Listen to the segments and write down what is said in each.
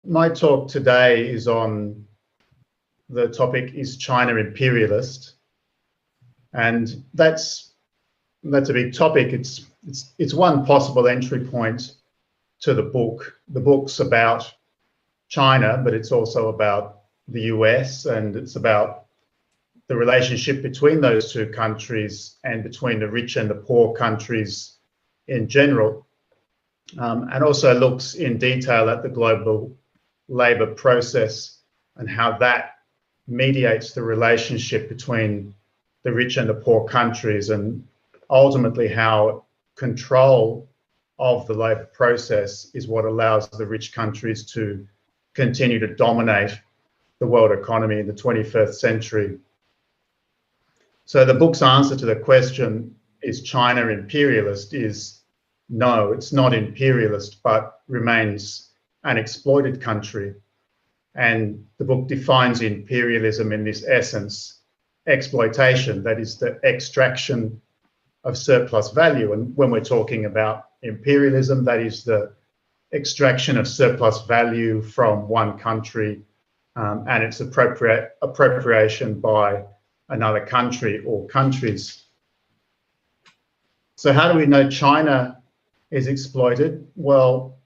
my talk today is on the topic, is China imperialist? And that's a big topic. It's one possible entry point to the book. The book's about China, but it's also about the US, and it's about the relationship between those two countries and between the rich and the poor countries in general, and also looks in detail at the global labour process and how that mediates the relationship between the rich and the poor countries, and ultimately how control of the labour process is what allows the rich countries to continue to dominate the world economy in the 21st century. So the book's answer to the question, is China imperialist, is no, it's not imperialist, but remains an exploited country. And the book defines imperialism in this essence: exploitation, that is the extraction of surplus value. And when we're talking about imperialism, that is the extraction of surplus value from one country and its appropriation by another country or countries. So how do we know China is exploited? Well,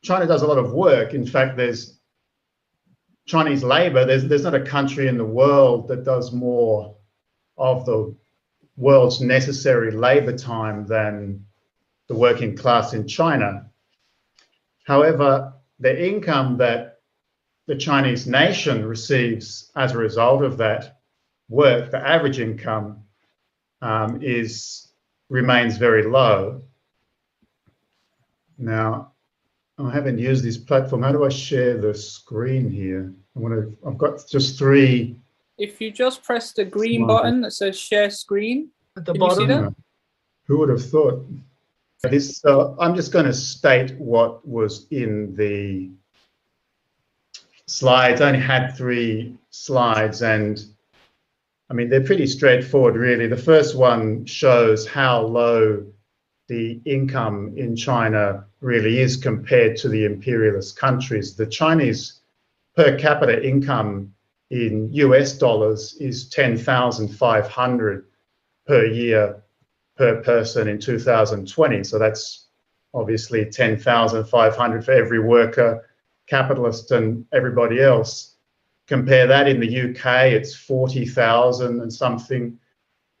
China does a lot of work. In fact, there's Chinese labour. There's not a country in the world that does more of the world's necessary labour time than the working class in China. However, the income that the Chinese nation receives as a result of that work, the average income, remains very low. Now, I haven't used this platform. How do I share the screen here? I've got just three. If you just press the green button that says share screen at the bottom. You see that? Who would have thought? I'm just going to state what was in the slides. I only had 3 slides, and I mean, they're pretty straightforward, really. The first one shows how low the income in China really is compared to the imperialist countries. The Chinese per capita income in US dollars is $10,500 per year per person in 2020. So that's obviously $10,500 for every worker, capitalist and everybody else. Compare that in the UK, it's 40,000 and something.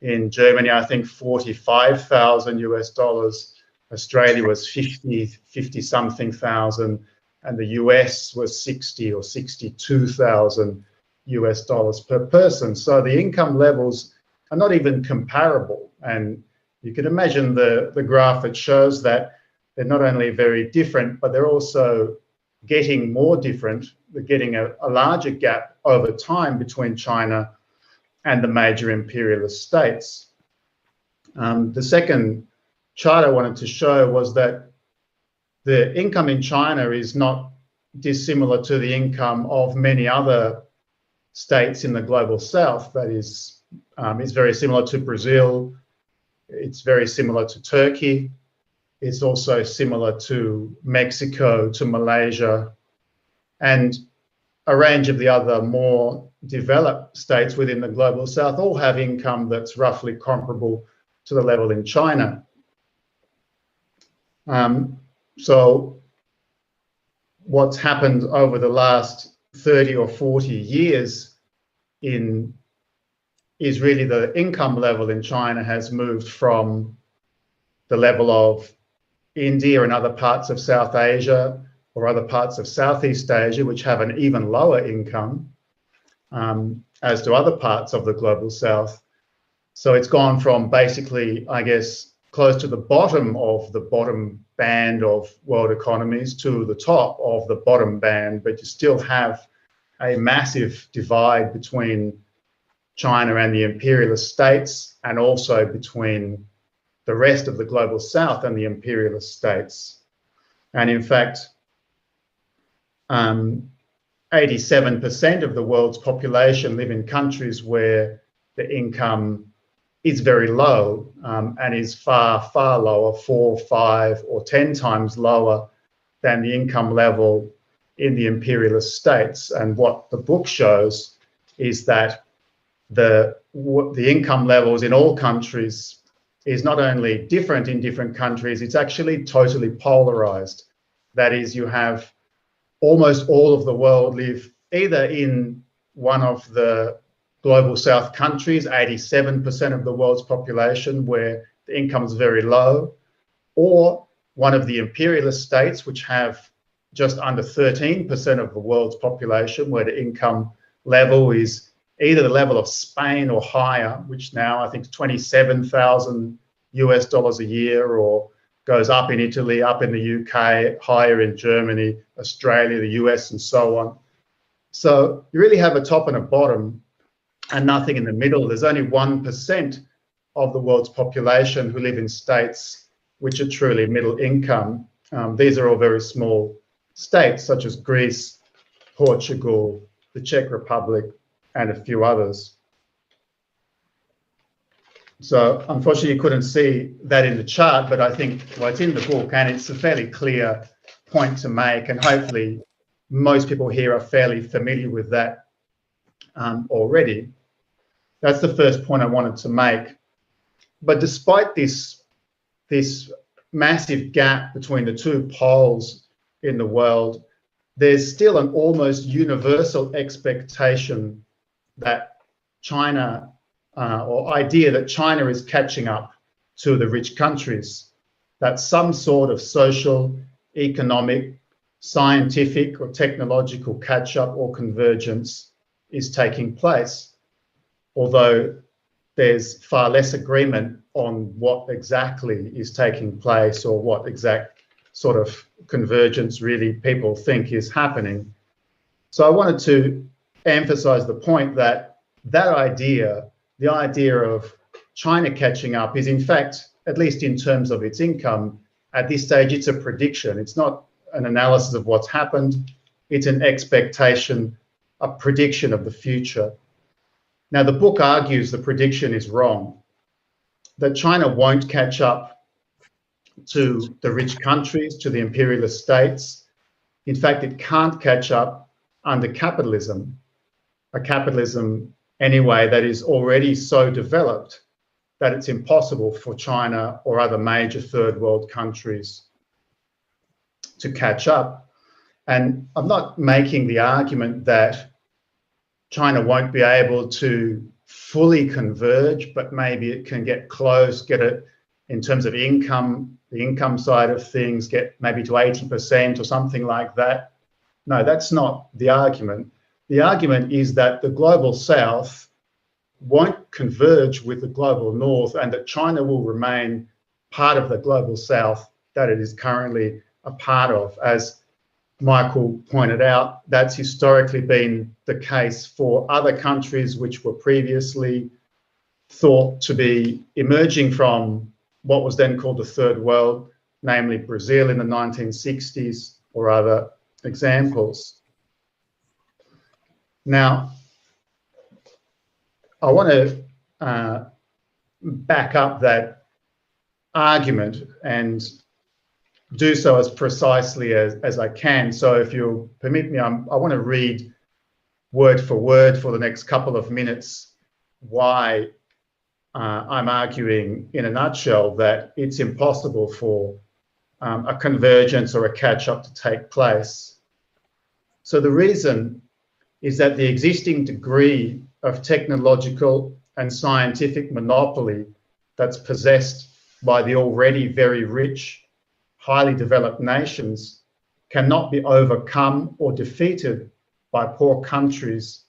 In Germany, I think 45,000 US dollars. Australia was 50 something thousand, and the US was 60 or 62,000 US dollars per person. So the income levels are not even comparable. And you can imagine the graph that shows that they're not only very different, but they're also getting more different. They're getting a larger gap over time between China and the major imperialist states. The second chart I wanted to show was that the income in China is not dissimilar to the income of many other states in the global south. That is, it's very similar to Brazil. It's very similar to Turkey. It's also similar to Mexico, to Malaysia, and a range of the other more developed states within the global south all have income that's roughly comparable to the level in China. So what's happened over the last 30 or 40 years is really the income level in China has moved from the level of India and other parts of South Asia or other parts of Southeast Asia, which have an even lower income, as to other parts of the global south. So it's gone from basically, I guess, close to the bottom of the bottom band of world economies to the top of the bottom band, but you still have a massive divide between China and the imperialist states, and also between the rest of the global south and the imperialist states. And in fact, 87% of the world's population live in countries where the income is very low, and is far, far lower, 4, 5, or 10 times lower than the income level in the imperialist states. And what the book shows is that the income levels in all countries is not only different in different countries, it's actually totally polarized. That is, you have almost all of the world live either in one of the global south countries, 87% of the world's population, where the income is very low, or one of the imperialist states, which have just under 13% of the world's population, where the income level is either the level of Spain or higher, which now I think is 27,000 US dollars a year, or goes up in Italy, up in the UK, higher in Germany, Australia, the US, and so on. So you really have a top and a bottom and nothing in the middle. There's only 1% of the world's population who live in states which are truly middle income. These are all very small states, such as Greece, Portugal, the Czech Republic, and a few others. So unfortunately, you couldn't see that in the chart, but I think it's in the book, and it's a fairly clear point to make, and hopefully most people here are fairly familiar with that already. That's the first point I wanted to make. But despite this massive gap between the two poles in the world, there's still an almost universal expectation that China, or idea that China is catching up to the rich countries, that some sort of social, economic, scientific or technological catch-up or convergence is taking place, although there's far less agreement on what exactly is taking place or what exact sort of convergence really people think is happening. So I wanted to emphasize the point that idea, the idea of China catching up, is in fact, at least in terms of its income, at this stage, it's a prediction. It's not an analysis of what's happened. It's an expectation, a prediction of the future. Now, the book argues the prediction is wrong, that China won't catch up to the rich countries, to the imperialist states. In fact, it can't catch up under capitalism, a capitalism anyway that is already so developed that it's impossible for China or other major third world countries to catch up. And I'm not making the argument that China won't be able to fully converge, but maybe it can get close, get it in terms of income, the income side of things, get maybe to 80% or something like that. No, that's not the argument. The argument is that the global south won't converge with the global north, and that China will remain part of the global south that it is currently a part of. As Michael pointed out, that's historically been the case for other countries which were previously thought to be emerging from what was then called the third world, namely Brazil in the 1960s, or other examples. Now, I want to back up that argument and do so as precisely as I can. So if you'll permit me, I want to read word for the next couple of minutes why I'm arguing in a nutshell that it's impossible for a convergence or a catch-up to take place. So the reason is that the existing degree of technological and scientific monopoly that's possessed by the already very rich, highly developed nations cannot be overcome or defeated by poor countries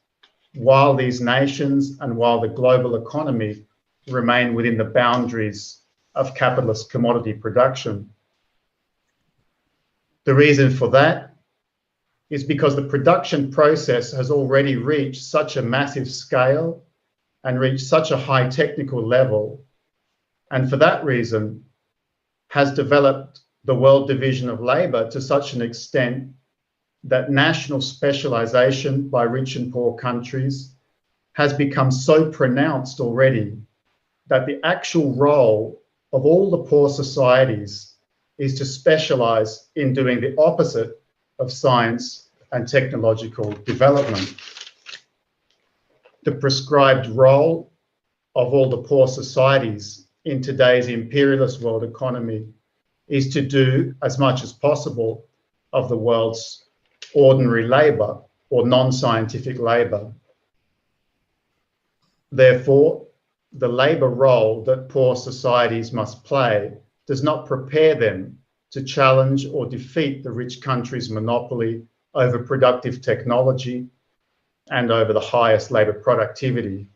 while these nations and while the global economy remain within the boundaries of capitalist commodity production. The reason for that is because the production process has already reached such a massive scale and reached such a high technical level, and for that reason has developed the world division of labour to such an extent that national specialisation by rich and poor countries has become so pronounced already that the actual role of all the poor societies is to specialise in doing the opposite of science, and technological development. The prescribed role of all the poor societies in today's imperialist world economy is to do as much as possible of the world's ordinary labour or non-scientific labour. Therefore, the labour role that poor societies must play does not prepare them to challenge or defeat the rich country's monopoly over productive technology and over the highest labour productivity.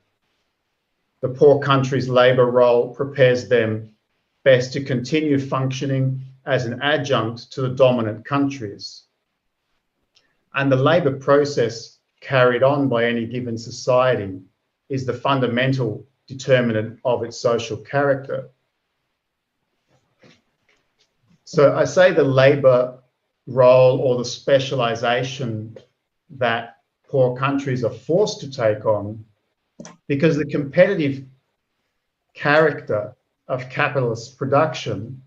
The poor country's labour role prepares them best to continue functioning as an adjunct to the dominant countries. And the labour process carried on by any given society is the fundamental determinant of its social character. So I say the labour role or the specialisation that poor countries are forced to take on because the competitive character of capitalist production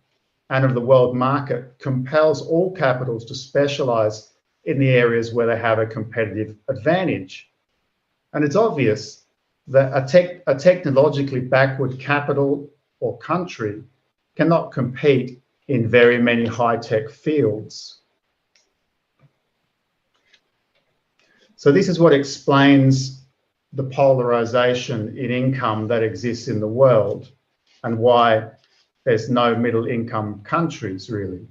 and of the world market compels all capitals to specialise in the areas where they have a competitive advantage. And it's obvious that a technologically backward capital or country cannot compete in very many high-tech fields. So this is what explains the polarisation in income that exists in the world and why there's no middle-income countries, really.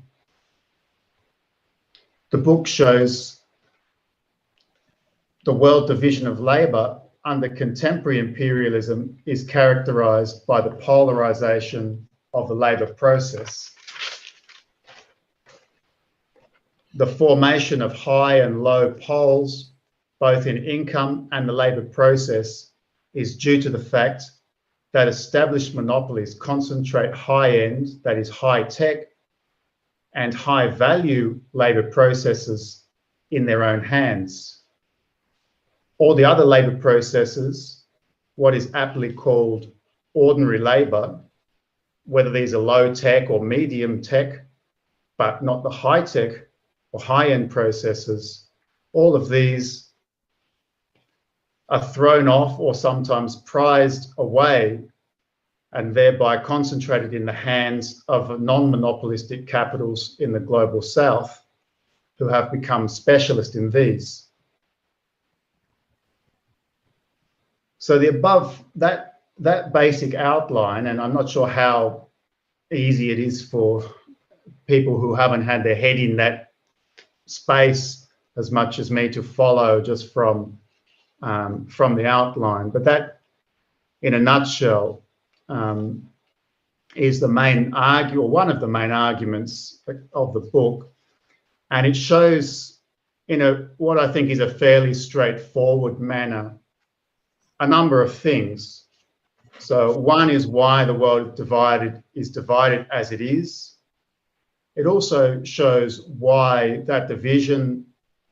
The book shows the world division of labour under contemporary imperialism is characterised by the polarisation of the labour process. The formation of high and low poles, both in income and the labour process, is due to the fact that established monopolies concentrate high-end, that is high-tech, and high-value labour processes in their own hands. All the other labour processes, what is aptly called ordinary labour, whether these are low-tech or medium-tech, but not the high-tech or high-end processes, all of these are thrown off or sometimes prized away and thereby concentrated in the hands of non-monopolistic capitals in the global south who have become specialist in these. So the above, that basic outline, and I'm not sure how easy it is for people who haven't had their head in that space as much as me to follow just from the outline, but that, in a nutshell, is the main one of the main arguments of the book, and it shows in what I think is a fairly straightforward manner a number of things. So one is why the world is divided as it is. It also shows why that division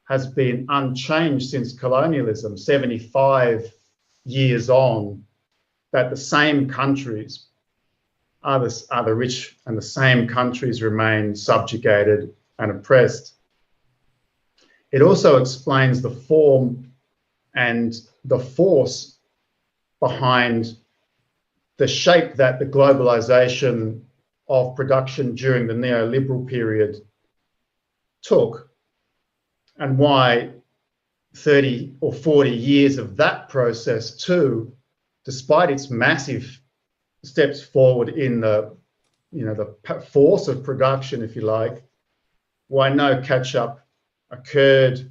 has been unchanged since colonialism, 75 years on, that the same countries are the rich and the same countries remain subjugated and oppressed. It also explains the form and the force behind the shape that the globalization of production during the neoliberal period took, and why 30 or 40 years of that process too, despite its massive steps forward in the force of production, if you like, why no catch-up occurred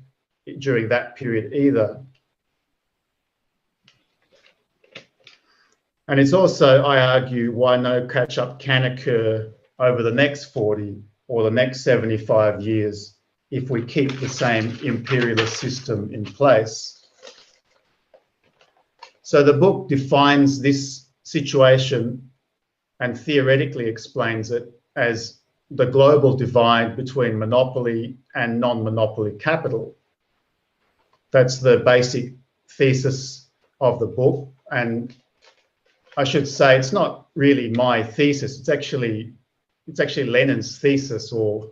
during that period either. And it's also, I argue, why no catch-up can occur over the next 40 or the next 75 years if we keep the same imperialist system in place. So the book defines this situation and theoretically explains it as the global divide between monopoly and non-monopoly capital. That's the basic thesis of the book, and I should say it's not really my thesis. It's actually Lenin's thesis, or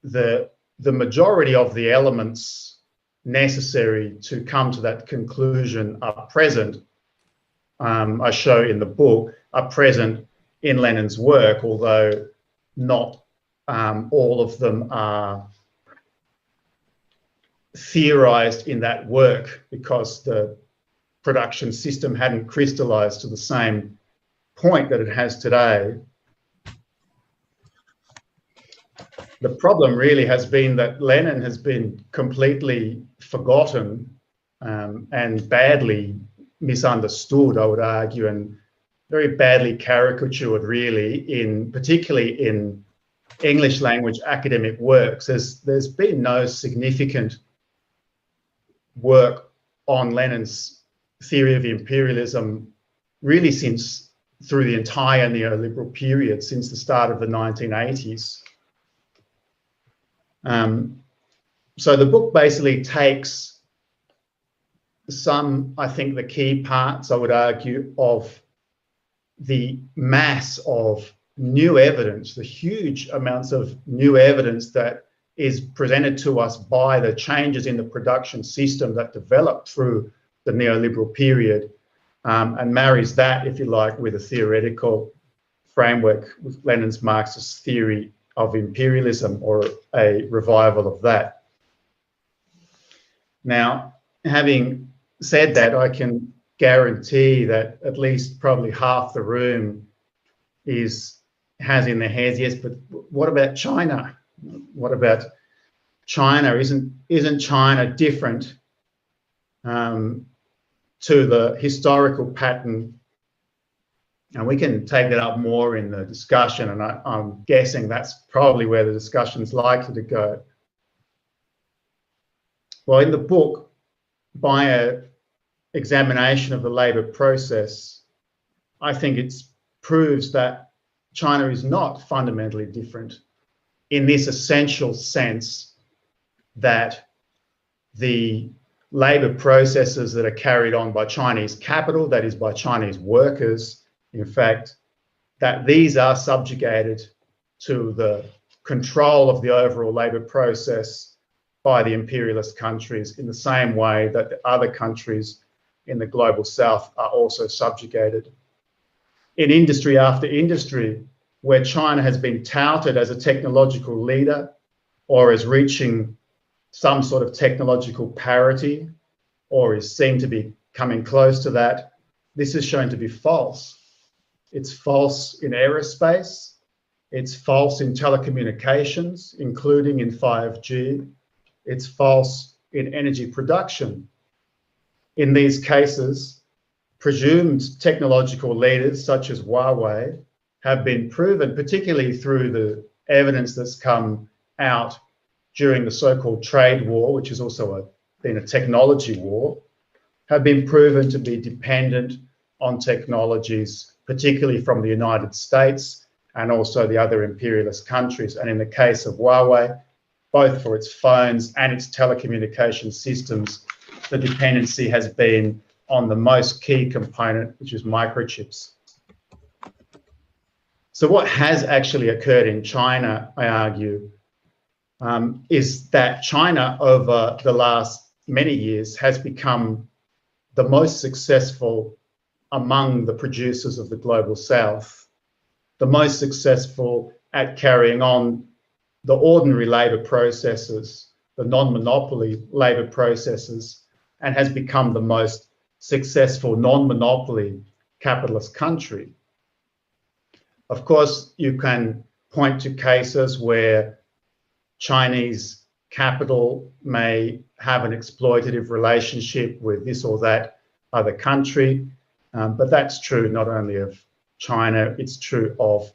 the the majority of the elements necessary to come to that conclusion are present. I show in the book, are present in Lenin's work, although not all of them are theorized in that work, because the production system hadn't crystallized to the same point that it has today. The problem really has been that Lenin has been completely forgotten and badly misunderstood, I would argue, and very badly caricatured, really, particularly in English language academic works. There's been no significant work on Lenin's theory of imperialism really through the entire neoliberal period, since the start of the 1980s. So the book basically takes I think the key parts, I would argue, of the mass of new evidence, the huge amounts of new evidence that is presented to us by the changes in the production system that developed through the neoliberal period, and marries that, if you like, with a theoretical framework, with Lenin's Marxist theory of imperialism, or a revival of that. Now, having said that, I can guarantee that at least probably half the room has in their heads, yes, but what about China? What about China? Isn't China different to the historical pattern? And we can take that up more in the discussion, and I'm guessing that's probably where the discussion is likely to go. Well, in the book, by an examination of the labour process, I think it proves that China is not fundamentally different in this essential sense that the labour processes that are carried on by Chinese capital, that is by Chinese workers, in fact, that these are subjugated to the control of the overall labour process by the imperialist countries, in the same way that the other countries in the global south are also subjugated. In industry after industry, where China has been touted as a technological leader or as reaching some sort of technological parity, or is seen to be coming close to that, this is shown to be false. It's false in aerospace, it's false in telecommunications, including in 5G, it's false in energy production. In these cases, presumed technological leaders such as Huawei have been proven, particularly through the evidence that's come out during the so-called trade war, which has also been a technology war, have been proven to be dependent on technologies, particularly from the United States and also the other imperialist countries. And in the case of Huawei, both for its phones and its telecommunication systems, the dependency has been on the most key component, which is microchips. So what has actually occurred in China, I argue, is that China over the last many years has become the most successful among the producers of the global south, the most successful at carrying on the ordinary labour processes, the non-monopoly labour processes, and has become the most successful non-monopoly capitalist country. Of course, you can point to cases where Chinese capital may have an exploitative relationship with this or that other country, but that's true not only of China, it's true of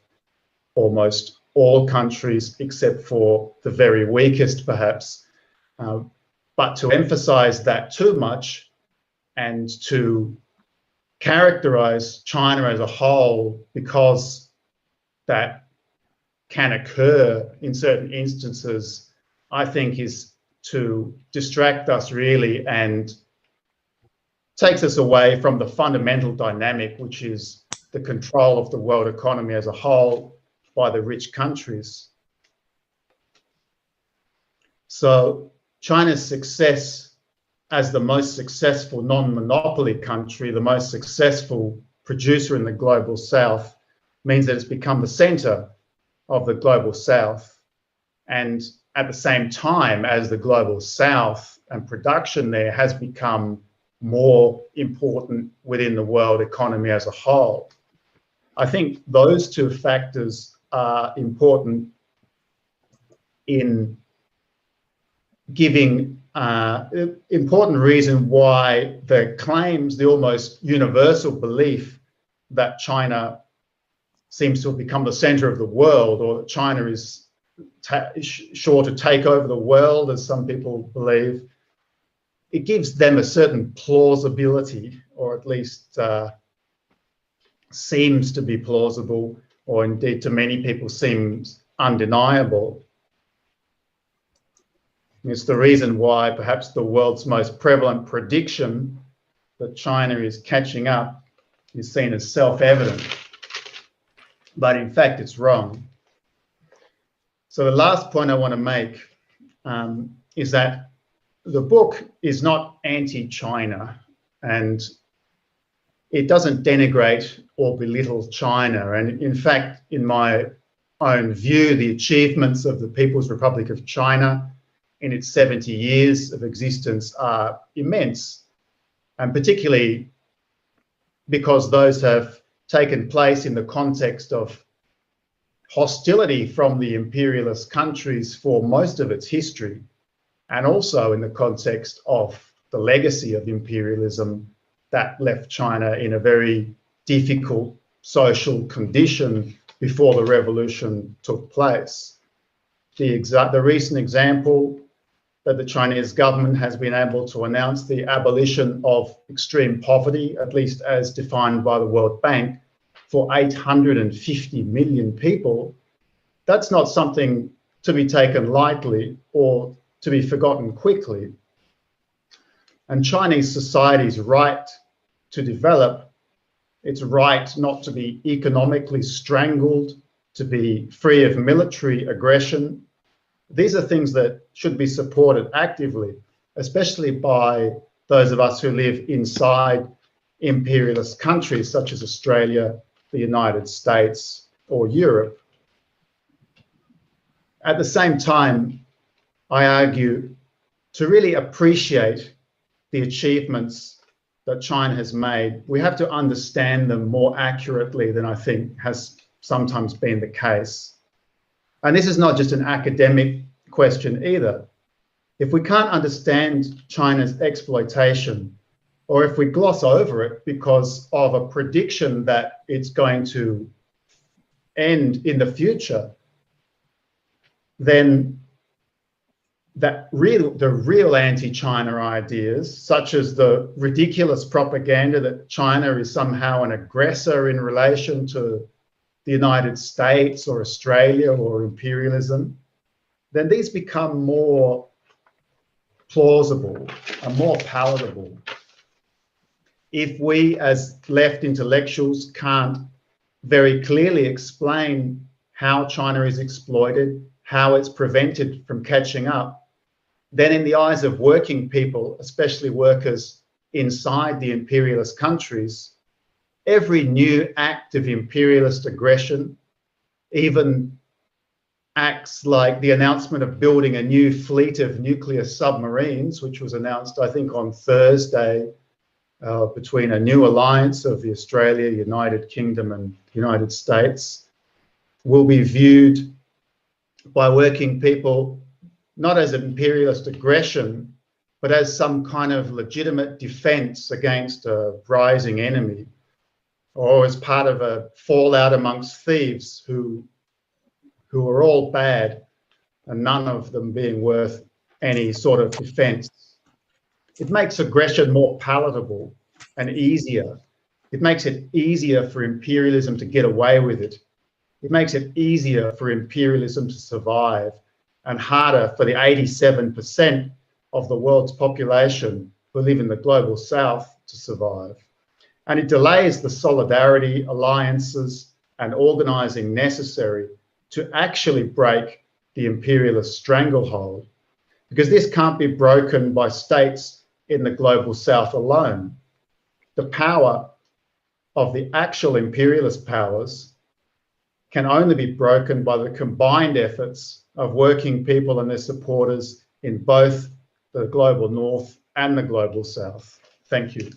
almost all countries except for the very weakest, perhaps. But to emphasize that too much and to characterize China as a whole, because that can occur in certain instances, I think is to distract us really and takes us away from the fundamental dynamic, which is the control of the world economy as a whole by the rich countries. So China's success as the most successful non-monopoly country, the most successful producer in the global south, means that it's become the center of the global south. And at the same time as the global south and production there has become more important within the world economy as a whole. I think those two factors are important in giving important reason why the claims, the almost universal belief that China seems to have become the center of the world, or that China is sure to take over the world, as some people believe, it gives them a certain plausibility, or at least seems to be plausible, or indeed to many people seems undeniable. It's the reason why perhaps the world's most prevalent prediction that China is catching up is seen as self-evident, but in fact it's wrong. So the last point I want to make is that the book is not anti-China, and it doesn't denigrate or belittle China. And in fact, in my own view, the achievements of the People's Republic of China in its 70 years of existence are immense, and particularly because those have taken place in the context of hostility from the imperialist countries for most of its history, and also in the context of the legacy of imperialism that left China in a very difficult social condition before the revolution took place. The recent example that the Chinese government has been able to announce the abolition of extreme poverty, at least as defined by the World Bank, for 850 million people, that's not something to be taken lightly or to be forgotten quickly. And Chinese society's right to develop, its right not to be economically strangled, to be free of military aggression, these are things that should be supported actively, especially by those of us who live inside imperialist countries such as Australia, the United States, or Europe. At the same time, I argue to really appreciate the achievements that China has made, we have to understand them more accurately than I think has sometimes been the case. And this is not just an academic question either. If we can't understand China's exploitation, or if we gloss over it because of a prediction that it's going to end in the future, then the real anti-China ideas, such as the ridiculous propaganda that China is somehow an aggressor in relation to the United States or Australia or imperialism, then these become more plausible and more palatable. If we as left intellectuals can't very clearly explain how China is exploited, how it's prevented from catching up, then in the eyes of working people, especially workers inside the imperialist countries, every new act of imperialist aggression, even acts like the announcement of building a new fleet of nuclear submarines, which was announced, I think, on Thursday, between a new alliance of the Australia, United Kingdom and United States, will be viewed by working people not as imperialist aggression, but as some kind of legitimate defense against a rising enemy, or as part of a fallout amongst thieves who are all bad and none of them being worth any sort of defense. It makes aggression more palatable and easier. It makes it easier for imperialism to get away with it. It makes it easier for imperialism to survive and harder for the 87% of the world's population who live in the global south to survive. And it delays the solidarity, alliances, and organising necessary to actually break the imperialist stranglehold. because this can't be broken by states in the global south alone. The power of the actual imperialist powers can only be broken by the combined efforts of working people and their supporters in both the global north and the global south. Thank you.